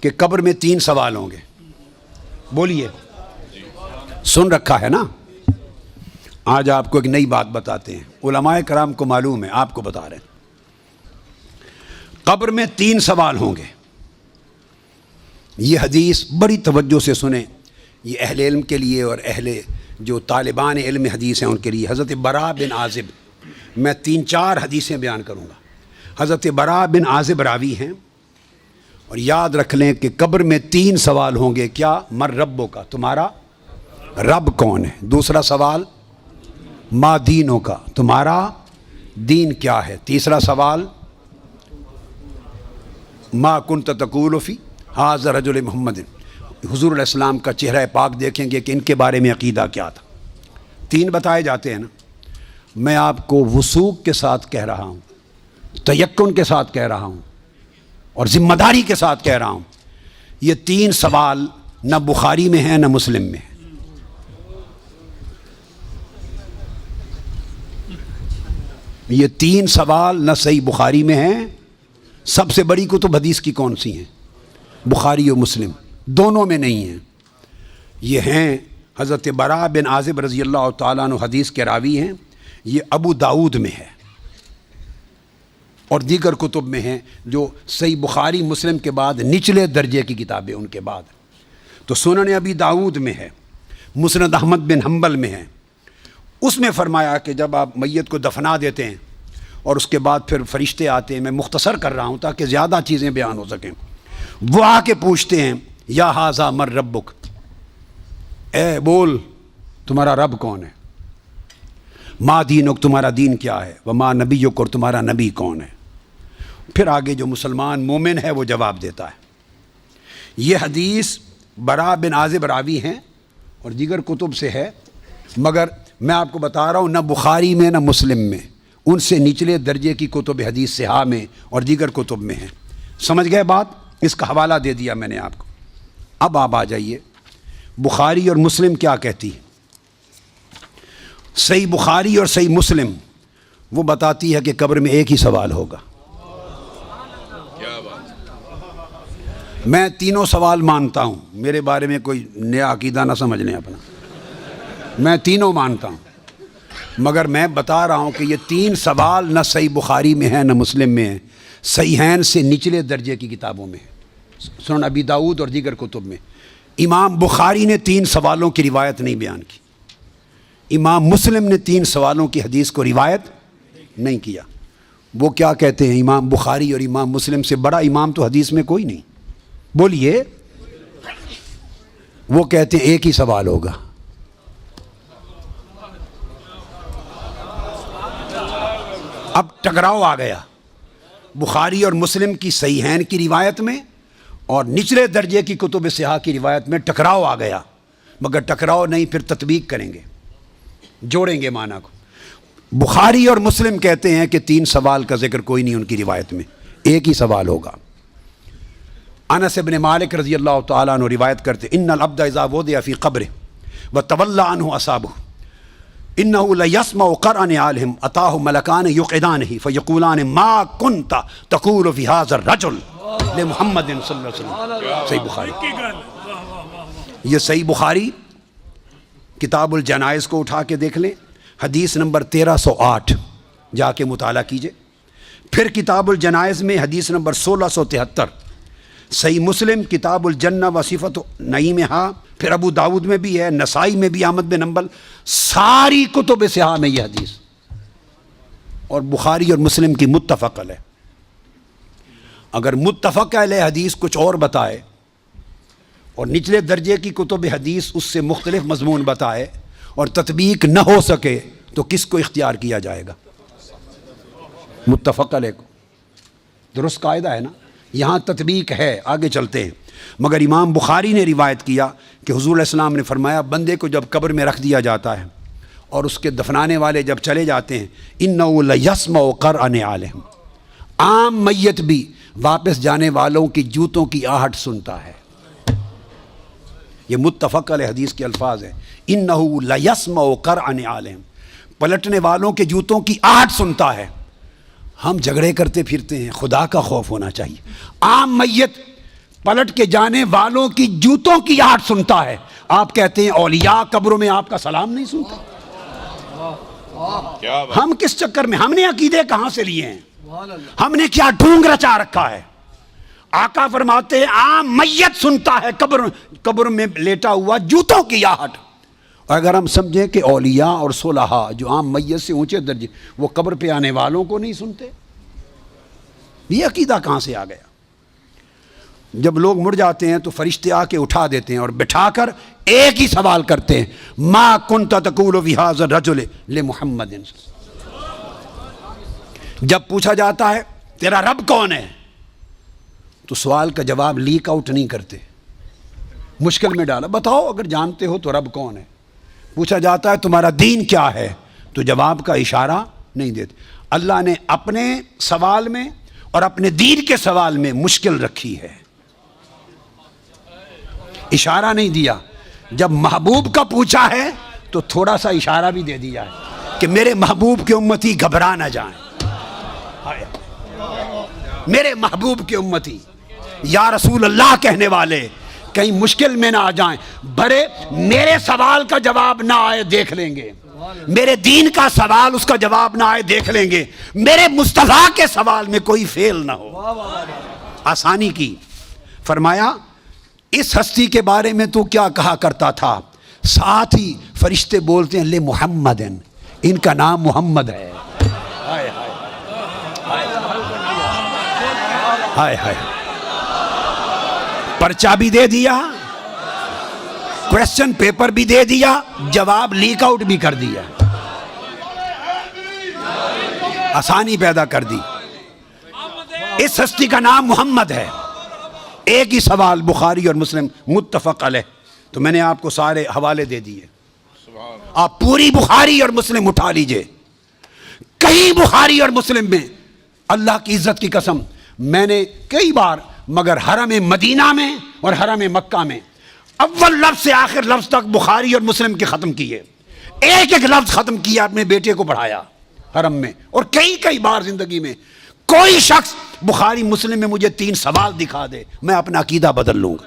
کہ قبر میں 3 سوال ہوں گے. بولیے، سن رکھا ہے نا؟ آج آپ کو ایک نئی بات بتاتے ہیں. علماء کرام کو معلوم ہے، آپ کو بتا رہے ہیں. قبر میں 3 سوال ہوں گے. یہ حدیث بڑی توجہ سے سنیں. یہ اہل علم کے لیے اور اہل جو طالبان علم حدیث ہیں ان کے لیے. حضرت براء بن عازب، میں 3-4 حدیثیں بیان کروں گا. حضرت براء بن عازب راوی ہیں، اور یاد رکھ لیں کہ قبر میں 3 سوال ہوں گے. کیا؟ مر ربوں کا، تمہارا رب کون ہے. دوسرا سوال ما دینوں کا، تمہارا دین کیا ہے. تیسرا سوال ما کنت تقول فی ھذا رجل محمد، حضور علیہ السلام کا چہرہ پاک دیکھیں گے کہ ان کے بارے میں عقیدہ کیا تھا. 3 بتائے جاتے ہیں نا. میں آپ کو وثوق کے ساتھ کہہ رہا ہوں، تیقن کے ساتھ کہہ رہا ہوں، اور ذمہ داری کے ساتھ کہہ رہا ہوں. یہ 3 سوال نہ بخاری میں ہیں نہ مسلم میں ہیں. یہ 3 سوال نہ صحیح بخاری میں ہیں. سب سے بڑی کتب حدیث کی کون سی ہیں؟ بخاری و مسلم، دونوں میں نہیں ہیں. یہ ہیں حضرت براء بن عازب رضی اللہ تعالیٰ عنہ حدیث کے راوی ہیں. یہ ابو داؤد میں ہے اور دیگر کتب میں ہیں جو صحیح بخاری مسلم کے بعد نچلے درجے کی کتابیں ان کے بعد. تو سنن ابی داؤد میں ہے، مسند احمد بن حنبل میں ہے. اس میں فرمایا کہ جب آپ میت کو دفنا دیتے ہیں اور اس کے بعد پھر فرشتے آتے ہیں، میں مختصر کر رہا ہوں تاکہ زیادہ چیزیں بیان ہو سکیں. وہ آ کے پوچھتے ہیں یا ھذا مر ربک، اے بول تمہارا رب کون ہے. ما دینک، تمہارا دین کیا ہے. وما نبیک، اور تمہارا نبی کون ہے. پھر آگے جو مسلمان مومن ہے وہ جواب دیتا ہے. یہ حدیث براء بن عازب راوی ہیں اور دیگر کتب سے ہے، مگر میں آپ کو بتا رہا ہوں نہ بخاری میں نہ مسلم میں، ان سے نچلے درجے کی کتب حدیث صحاح میں اور دیگر کتب میں ہیں. سمجھ گئے بات؟ اس کا حوالہ دے دیا میں نے آپ کو. اب آپ آ جائیے بخاری اور مسلم کیا کہتی ہے. صحیح بخاری اور صحیح مسلم وہ بتاتی ہے کہ قبر میں ایک ہی سوال ہوگا. میں 3 سوال مانتا ہوں، میرے بارے میں کوئی نیا عقیدہ نہ سمجھ لیں اپنا. میں 3 مانتا ہوں، مگر میں بتا رہا ہوں کہ یہ 3 سوال نہ صحیح بخاری میں ہیں نہ مسلم میں ہیں. صحیحین سے نچلے درجے کی کتابوں میں ہیں، سنن ابی داؤد اور دیگر کتب میں. امام بخاری نے 3 سوالوں کی روایت نہیں بیان کی. امام مسلم نے 3 سوالوں کی حدیث کو روایت نہیں کیا. وہ کیا کہتے ہیں؟ امام بخاری اور امام مسلم سے بڑا امام تو حدیث میں کوئی نہیں. بولیے. وہ کہتے ہیں ایک ہی سوال ہوگا. اب ٹکراؤ آ گیا بخاری اور مسلم کی صحیحین کی روایت میں اور نچلے درجے کی کتب صحاح کی روایت میں. ٹکراؤ آ گیا، مگر ٹکراؤ نہیں، پھر تطبیق کریں گے، جوڑیں گے معنی کو. بخاری اور مسلم کہتے ہیں کہ 3 سوال کا ذکر کوئی نہیں ان کی روایت میں، ایک ہی سوال ہوگا. انس بن مالک رضی اللہ تعالیٰ عنہ روایت کرتے ان العبد اذا وضع فی قبرہ وتولی عنہ اصحابہ انہ لیسمع قرع نعالہم اتاہ ملکان یقعدانہ فیقولان ما کنت تقول فی ھذا الرجل لمحمد صلی اللہ علیہ وسلم. صحیح بخاری. یہ صحیح بخاری کتاب الجنائز کو اٹھا کے دیکھ لیں، حدیث نمبر 1308 جا کے مطالعہ کیجئے. پھر کتاب الجنائز میں حدیث نمبر 1673. صحیح مسلم کتاب الجنہ و صفت نعیمہا، پھر ابو داؤد میں بھی ہے، نسائی میں بھی، احمد بن حنبل، ساری کتب صحاح میں یہ حدیث. اور بخاری اور مسلم کی متفق علیہ. اگر متفق علیہ حدیث کچھ اور بتائے اور نچلے درجے کی کتب حدیث اس سے مختلف مضمون بتائے اور تطبیق نہ ہو سکے تو کس کو اختیار کیا جائے گا؟ متفق علیہ کو. درست قاعدہ ہے نا. یہاں تطبیق ہے، آگے چلتے ہیں. مگر امام بخاری نے روایت کیا کہ حضور علیہ السلام نے فرمایا بندے کو جب قبر میں رکھ دیا جاتا ہے اور اس کے دفنانے والے جب چلے جاتے ہیں اِنَّهُ لَيَسْمَعُ قَرْعَ نِعَالِهِمْ، عام میت بھی واپس جانے والوں کی جوتوں کی آہٹ سنتا ہے. یہ متفق علیہ حدیث کے الفاظ ہیں. اِنَّهُ لَيَسْمَعُ قَرْعَ نِعَالِهِمْ، پلٹنے والوں کے جوتوں کی آہٹ سنتا ہے. ہم جھگڑے کرتے پھرتے ہیں، خدا کا خوف ہونا چاہیے. عام میت پلٹ کے جانے والوں کی جوتوں کی آہٹ سنتا ہے. آپ کہتے ہیں اولیاء قبروں میں آپ کا سلام نہیں سنتے. ہم کس چکر میں, ہم نے عقیدے کہاں سے لیے ہیں, ہم نے کیا ڈھونگ رچا رکھا ہے. آقا فرماتے ہیں عام میت سنتا ہے قبر میں لیٹا ہوا جوتوں کی آہٹ. اگر ہم سمجھیں کہ اولیاء اور صلحاء جو عام میت سے اونچے درجے وہ قبر پہ آنے والوں کو نہیں سنتے, یہ عقیدہ کہاں سے آ گیا؟ جب لوگ مڑ جاتے ہیں تو فرشتے آ کے اٹھا دیتے ہیں اور بٹھا کر ایک ہی سوال کرتے ہیں, ما کنت تقول فی ھذا الرجل لمحمد. جب پوچھا جاتا ہے تیرا رب کون ہے تو سوال کا جواب لیک آؤٹ نہیں کرتے, مشکل میں ڈالا, بتاؤ اگر جانتے ہو تو رب کون ہے. پوچھا جاتا ہے تمہارا دین کیا ہے تو جواب کا اشارہ نہیں دیتے. اللہ نے اپنے سوال میں اور اپنے دین کے سوال میں مشکل رکھی ہے, اشارہ نہیں دیا. جب محبوب کا پوچھا ہے تو تھوڑا سا اشارہ بھی دے دیا ہے کہ میرے محبوب کے امتی گھبرا نہ جائیں. میرے محبوب کے امتی یا رسول اللہ کہنے والے کہیں مشکل میں نہ آ جائیں. بڑے میرے سوال کا جواب نہ آئے دیکھ لیں گے, میرے دین کا سوال اس کا جواب نہ آئے دیکھ لیں گے, میرے مصطفیٰ کے سوال میں کوئی فیل نہ ہو. آسانی کی. فرمایا اس ہستی کے بارے میں تو کیا کہا کرتا تھا؟ ساتھ ہی فرشتے بولتے ہیں لے محمد, ان کا نام محمد ہے. ہائے ہائے, پرچہ بھی دے دیا, کویسچن پیپر بھی دے دیا, جواب لیک آؤٹ بھی کر دیا, آسانی پیدا کر دی. اس ہستی کا نام محمد ہے. ایک ہی سوال بخاری اور مسلم متفق علیہ, تو میں نے آپ کو سارے حوالے دے دیے, آپ پوری بخاری اور مسلم اٹھا لیجئے. کہیں بخاری اور مسلم میں اللہ کی عزت کی قسم میں نے کئی بار, مگر حرم مدینہ میں اور حرم مکہ میں اول لفظ سے آخر لفظ تک بخاری اور مسلم کے ختم کیے, ایک ایک لفظ ختم کیا, اپنے بیٹے کو پڑھایا حرم میں. اور کئی بار زندگی میں کوئی شخص بخاری مسلم میں مجھے 3 سوال دکھا دے, میں اپنا عقیدہ بدل لوں گا.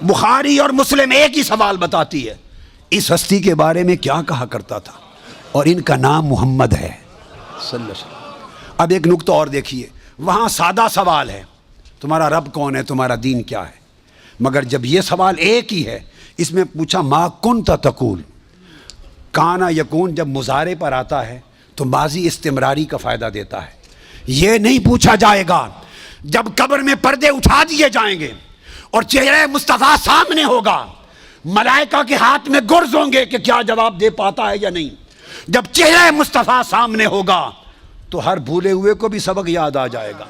بخاری اور مسلم ایک ہی سوال بتاتی ہے, اس ہستی کے بارے میں کیا کہا کرتا تھا اور ان کا نام محمد ہے صلی اللہ علیہ وسلم. اب ایک نقطہ اور دیکھیے, وہاں سادہ سوال ہے تمہارا رب کون ہے, تمہارا دین کیا ہے, مگر جب یہ سوال ایک ہی ہے, اس میں پوچھا ما کنت تقول, کانا یکون جب مضارع پر آتا ہے تو ماضی استمراری کا فائدہ دیتا ہے. یہ نہیں پوچھا جائے گا جب قبر میں پردے اٹھا دیے جائیں گے اور چہرہ مصطفیٰ سامنے ہوگا, ملائکہ کے ہاتھ میں گرز ہوں گے کہ کیا جواب دے پاتا ہے یا نہیں. جب چہرہ مصطفیٰ سامنے ہوگا تو ہر بھولے ہوئے کو بھی سبق یاد آ جائے گا,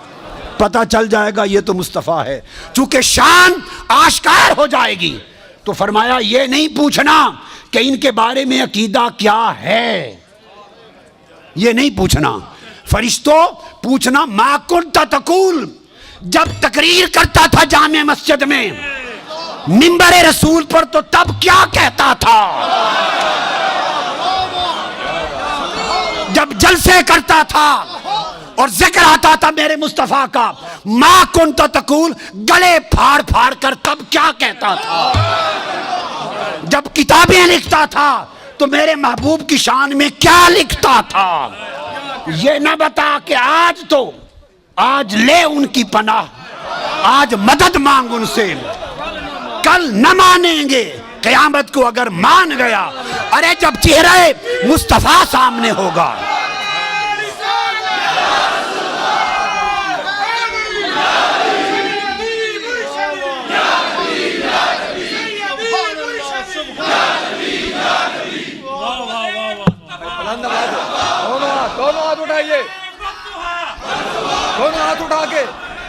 پتہ چل جائے گا یہ تو مصطفیٰ ہے. چونکہ شان آشکار ہو جائے گی تو فرمایا یہ نہیں پوچھنا کہ ان کے بارے میں عقیدہ کیا ہے, یہ نہیں پوچھنا. فرشتوں پوچھنا ما کنت تقول, جب تقریر کرتا تھا جامع مسجد میں منبر رسول پر تو تب کیا کہتا تھا, جب جلسے کرتا تھا اور ذکر آتا تھا میرے مصطفیٰ کا, ما کنت تقول گلے پھاڑ پھاڑ کر تب کیا کہتا تھا, جب کتابیں لکھتا تھا تو میرے محبوب کی شان میں کیا لکھتا تھا. یہ نہ بتا کہ آج لے ان کی پناہ, آج مدد مانگ ان سے, کل نہ مانیں گے, قیامت کو اگر مان گیا. ارے جب چہرہ مصطفیٰ سامنے ہوگا,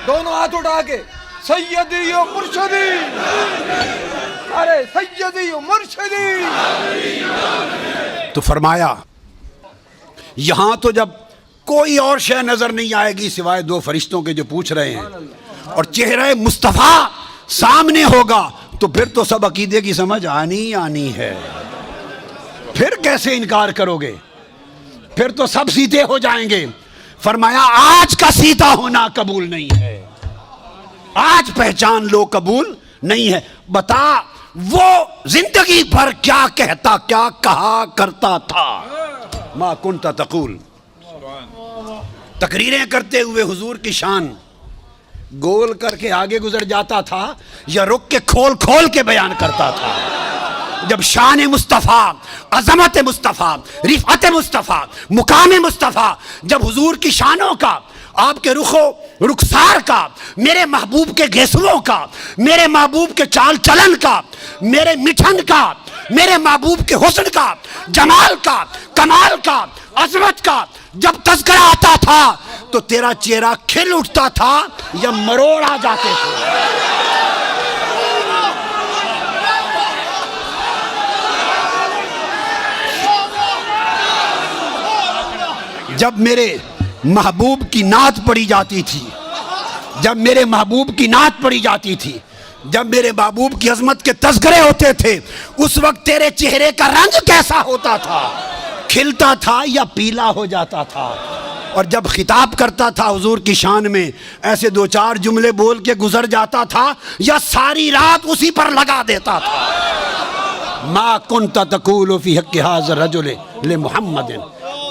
دونوں ہاتھ اٹھا کے سیدی و مرشدی, ارے سیدی و مرشدی. تو فرمایا یہاں تو جب کوئی اور شے نظر نہیں آئے گی سوائے 2 فرشتوں کے جو پوچھ رہے ہیں, اور چہرہ مصطفیٰ سامنے ہوگا تو پھر تو سب عقیدے کی سمجھ آنی ہے. پھر کیسے انکار کرو گے؟ پھر تو سب سیدھے ہو جائیں گے. فرمایا آج کا سیدھا ہونا قبول نہیں ہے, آج پہچان لو قبول نہیں ہے. بتا وہ زندگی بھر کیا کہتا, کیا کہا کرتا تھا. ما کنت تقول, تقریریں کرتے ہوئے حضور کی شان گول کر کے آگے گزر جاتا تھا یا رک کے کھول کھول کے بیان کرتا تھا؟ جب شان مصطفیٰ, عظمت مصطفیٰ, رفعت مصطفیٰ, مقام مصطفیٰ, جب حضور کی شانوں کا, آپ کے رخ و رخسار کا, میرے محبوب کے گھیسوؤں کا, میرے محبوب کے چال چلن کا, میرے مٹھن کا, میرے محبوب کے حسن کا, جمال کا, کمال کا, عظمت کا جب تذکرہ آتا تھا تو تیرا چہرہ کھل اٹھتا تھا یا مروڑ آ جاتے تھے. جب میرے محبوب کی نعت پڑھی جاتی تھی, جب میرے محبوب کی نعت پڑھی جاتی تھی, جب میرے محبوب کی عظمت کے تذکرے ہوتے تھے, اس وقت تیرے چہرے کا رنگ کیسا ہوتا تھا؟ کھلتا تھا یا پیلا ہو جاتا تھا؟ اور جب خطاب کرتا تھا حضور کی شان میں, ایسے دو چار جملے بول کے گزر جاتا تھا یا ساری رات اسی پر لگا دیتا تھا؟ ما کنت تقول فی حق ھذا الرجل لمحمد,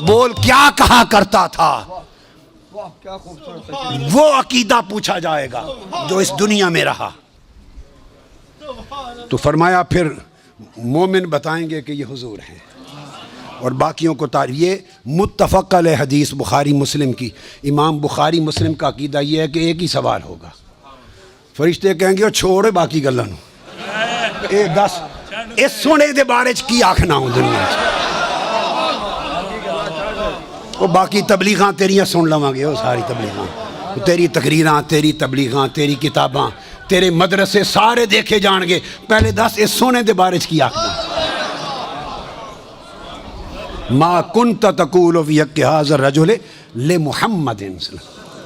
بول کیا کہا کرتا تھا؟ کیا خوبصورت. وہ عقیدہ پوچھا جائے گا جو اس دنیا میں رہا. تو فرمایا پھر مومن بتائیں گے کہ یہ حضور ہیں, اور باقیوں کو تعریف. یہ متفق علیہ حدیث بخاری مسلم کی. امام بخاری مسلم کا عقیدہ یہ ہے کہ ایک ہی سوال ہوگا, فرشتے کہیں گے چھوڑے باقی گلاں نوں, اے دس اس سونے دے بارے چ کی آکھنا ہوں دنیا چ, وہ باقی تبلیغاں تیریاں سن لواں گے, وہ ساری تبلیغاں, تیری تقریراں, تیری تبلیغاں, تیری کتاباں, تیرے مدرسے سارے دیکھے جان گے. پہلے دس اس سونے دے بارے چ کی آکھنا. ما کنت تقول فی حق ھذا الرجل لمحمد.